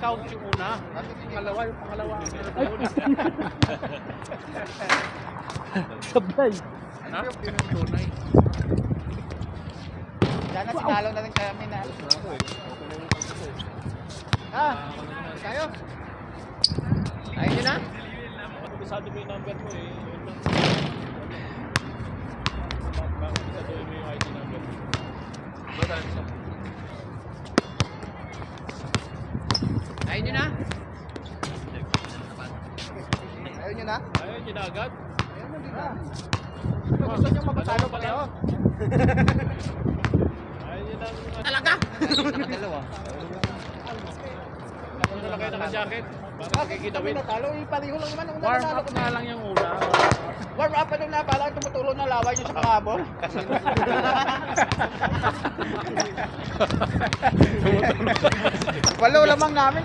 Count yung una. Pangalawa, yung pangalawa. Sablay. Ha? Yung tunay. Sana sinalo na rin kami na. Ah, kayo? Ayun nyo na? Kabisado mo yung number mo eh. Kabisado mo yung ID number. Ayun nyo na? Ayun nyo na? Ayun, yun na agad. Ayun nyo na. Gusto nyo mapatalo pa kayo? Ayun, yun na. Talaga? Nakadalawa. Ano na lang kayo naka-jacket? Para kikitawin. Natalo, pareho lang naman. Warm up nga lang yung una. Warm up pa nung napala, tumutulong na laway nyo sa pakabol. Walo lamang namin.